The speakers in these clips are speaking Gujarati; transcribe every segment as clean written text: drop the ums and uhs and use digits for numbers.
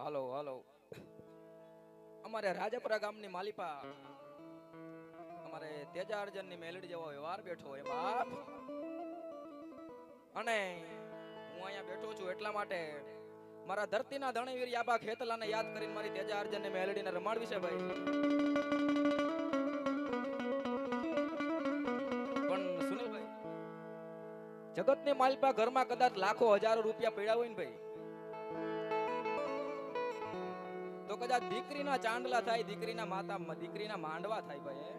હાલો હાલો અમારે રાજપરા ગામની માલિપા અમારે તેજાર્જનની મેલડી જેવો વ્યવહાર બેઠો હોય બાપ. અને હું અહીંયા બેઠો છું એટલા માટે મારા ધરતીના ધણીવીર યાબા ખેતલાને યાદ કરીને મારી તેજાર્જનની મેલડીને રમાડવી છે ભાઈ. પણ સુનિલભાઈ, જગતની માલિપા ઘરમાં કદાચ લાખો હજારો રૂપિયા પડ્યા હોય ને ભાઈ, તો કદાચ દીકરીના ચાંદલા થાય, દીકરીના માંડવા થાય ભાઈ.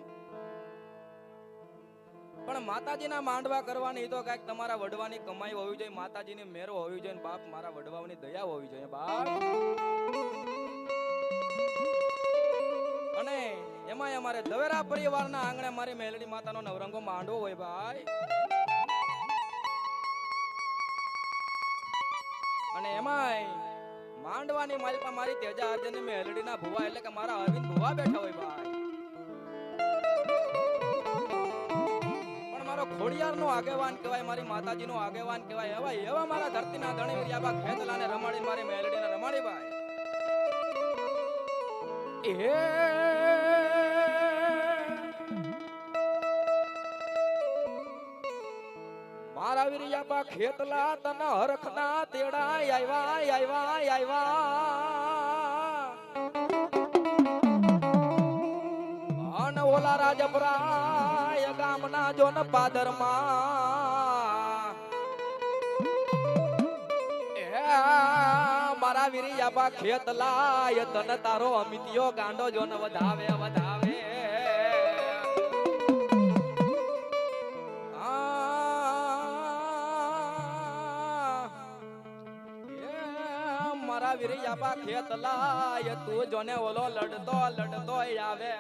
પણ માતાજીના માંડવા કરવાની તો કઈક તમારા વડવાની કમાઈ હોવી જોઈએ, માતાજીની મેરો હોવી જોઈએ, બાપ મારા વડવાની દયા હોવી જોઈએ બાપ. અને એમાં અમારે દવેરા પરિવારના આંગણે મારી મેલડી માતાનો નવરંગો માંડવો હોય ભાઈ. અને એમાંય માંડવાની માલિપા મારી તેજાર્જનની મેલડીના ભુવા એટલે કે મારા અરવિંદ ભુવા બેઠા હોય ભાઈ. પણ મારો ખોડિયારનો આગેવાન કહેવાય, મારી માતાજીનો આગેવાન કહેવાય, એવા મારા ધરતીના ધણીવીર યાબા ખેતલાને રમાડી મારી મેલડીને રમાડી ભાઈ. મારા વીરિયાબા ખેતલા તને હરખના તેડા આવ્યા. અને ઓલા રાજપરા ગામના જોન પાદરમાં મારા વીરિયાબા ખેતલા તને તારો અમિતિયો ગાંડો જોન વધાવે. મારા વીરિયાબા ખેતલા તું જોને ઓલો લડતો આવે.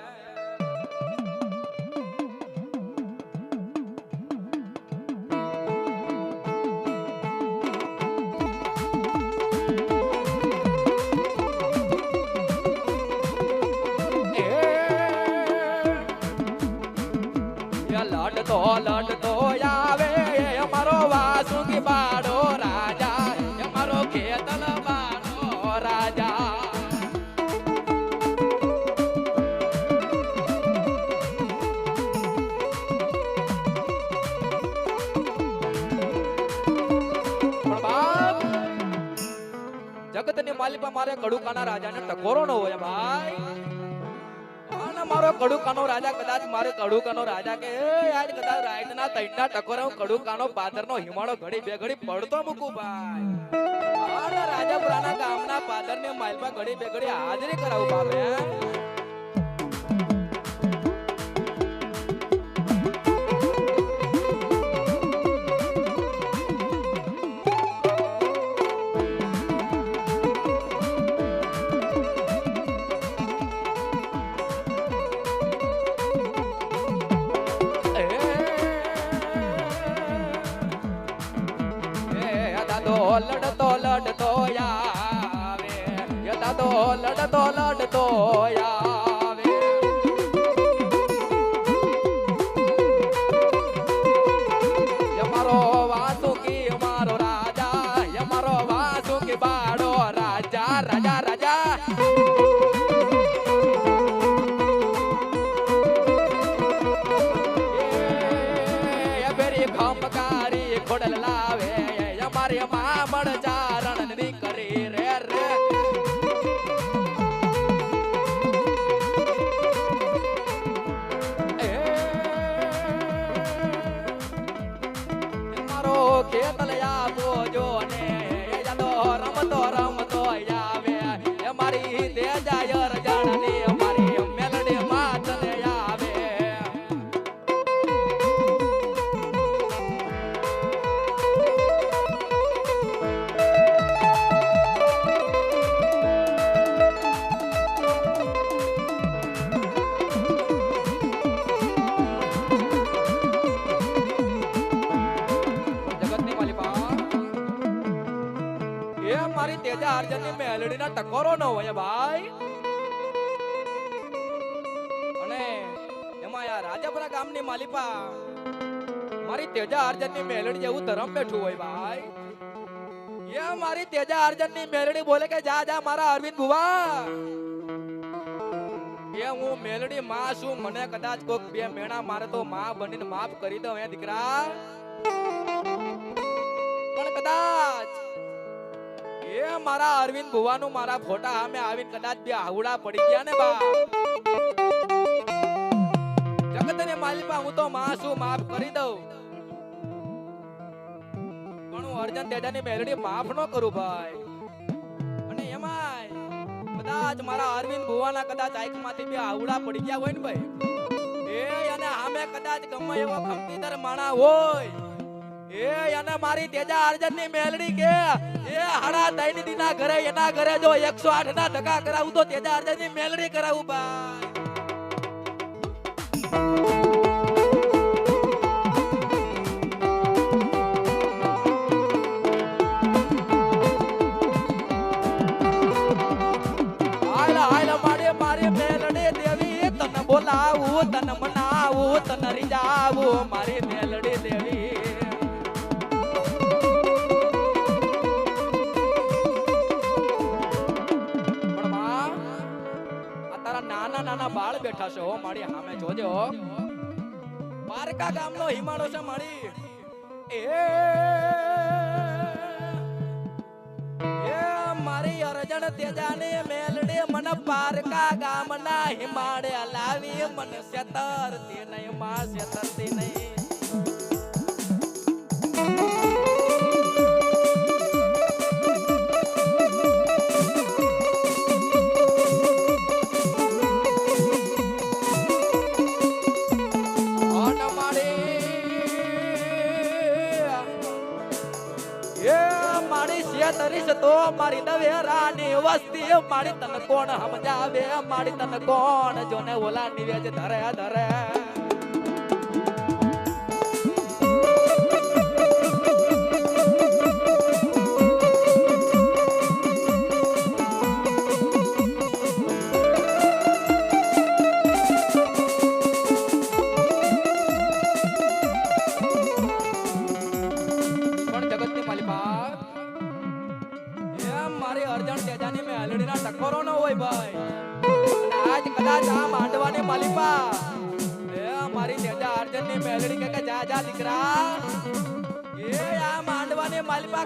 લડતો આવે અમારો વાસુકી બાડો રાજા, અમારો ખેતલ બાડો રાજા. જગતની માલિપા મારે કડુકાના રાજાને ટકોરો ન હોય ભાઈ. મારો કડુકાનો રાજા કદાચ મારે કડુકાનો રાજા કે આજ કદાચ રાઈતના તૈના ટકોરે હું કડુકાનો પાદરનો હિમાળો ઘડી બે ઘડી પડતો મૂકું ભાઈ. આના રાજાપુરાના ગામના પાદરને માલમાં ઘડી બે ઘડી હાજરી કરાવું બાપે. લડતો આવે, દાદો લડતો આવે. અમારો વાસુકી અમારો રાજા, અમારો વાસુકી બાડો રાજા. બેરી ખમકારી ખોડલ લાવે, અમારી મામડ ચારણ નીકળી રે. મારો ખેતલ આપો જો ને રમતો આવે, અમારી તેજા રજાણની અમારી મેલડી માતને આવે. મારી તેજાર્જનની મેલડીના ટકોરો ન હોય ભાઈ. અને એમાં આ રાજપરા ગામની માલિપા મારી તેજાર્જનની મેલડી જેવું ધરમ બેઠું હોય ભાઈ. એ મારી તેજા અર્જન ની મેલડી બોલે કે જા જા મારા અરવિંદ બુવા એ હું મેલડી માં છું મને કદાચ કોક બે મેણા મારે તો માં બનીને માફ કરી દઉં હે દીકરા પણ કદાચ એ મારા અરવિંદ ભુવાનું મારા ફોટા સામે આવીને કદાચ બે આવડા પડી ગયા ને બા જગતને માલિકા હું તો માં છું માફ કરી દઉં પણ હું અર્જન તેજાની મેલડી માફ ન કરું ભાઈ અને એમાંય કદાચ મારા અરવિંદ ભુવાના કદાચ આંખમાંથી બે આવડા પડી ગયા હોય ને ભાઈ એ અને સામે કદાચ ગમે એવો ખમતીદર માણા હોય એ અને મારી તેજા અર્જન ની મેલડી કે એ હાડા તૈન દીના ઘરે એના ઘરે જો 108 ના ધક્કા કરાવું તો તેજા અર્જન ની મેલડી કરાવું ભાઈ મારી મેલડી દેવી તને બોલાવું તને મનાવું તને રીજાવું મારી મેલડી દેવી નાના નાના બાળ બેઠા છે હો મારી સામે જોજો પારકા ગામનો હિમાળો છે મારી એ મારી અરજણ તેજાની મેલડી મને પારકા ગામના હિમાળે લાવી મને સેતરતી નહીં માં સેતરતી નહીં તો મારી દવેરાની વસ્તી મારી તને કોણ સમજાવે મારી તને કોણ જોને ઓલા નિવેજ ધરે ધરે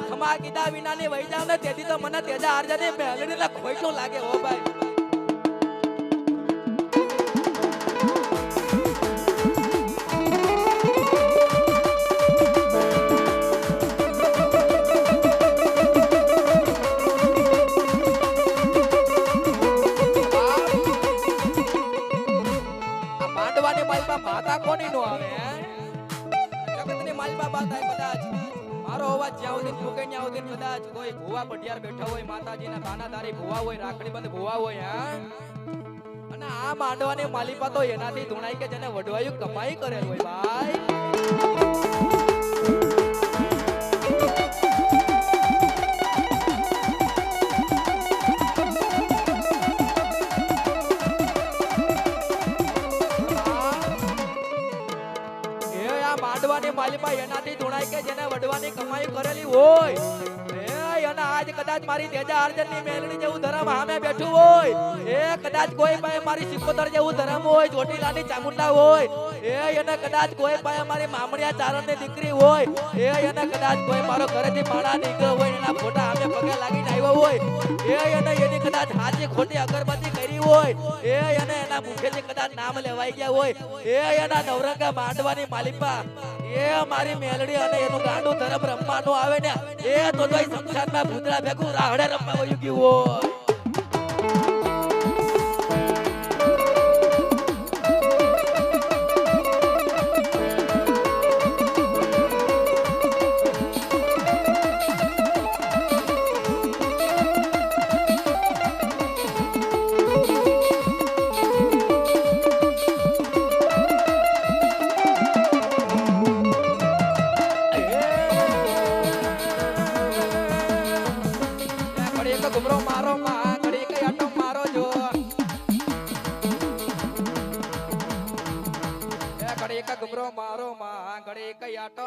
ખમા કીધા વિના ની વહી જાવ ને તેથી તો મને તેજા અર્જને મેલડી ને ખોઈટો લાગે હો ભાઈ આ માંડવાની માલપા માતા કોની નો આવે જગતની માલપા બાત આય કદાચ મારો અવાજ જ્યાં સુધી ચૂકે ત્યાં સુધી કદાચ કોઈ ભુવા પટિયાર બેઠા હોય માતાજીના કાનાધારી ભુવા હોય રાખડી બંધ ભુવા હોય અને આ માંડવાની માલિપા તો એનાથી ધૂણાઈ કે જેને વડવાયું કમાઈ કરેલ હોય ભાઈ માલિપા એનાથી ધૂણાઈ કે જેને વડવાની કમાઈ કરેલી હોય અને આજ કદાચ મારી તેજા અર્જન ની મેલડી જેવું ધર્મ સામે બેઠું હોય એ કદાચ કોઈ પાસે મારી સિકોતર જેવું ધર્મ હોય ચોટીલાની ચામુંડા હોય એને કદાચ કોઈ પાસે મારી મામડિયા ચારણ ની દીકરી હોય એને કદાચ કોઈ મારો ઘરેથી માણા નીકળ્યો હોય એના ફોટા સામે પગે લાગીને આવ્યો હોય એને એની કદાચ હાથી ખોટી અગરબત્તી કરી હોય એને એના મુખેથી કદાચ નામ લેવાઈ ગયા હોય એના નવરંગા માંડવાની માલિપા મારી મેલડી અને એનું ગાંડું ધર્મ રમવાનું આવે ને તો સંસારમાં ભૂતળા ભેગું રાહડે રમવા વયું ગયું હોય ઘડી એક ગુમરો મારો માં ઘડી કઈ આટો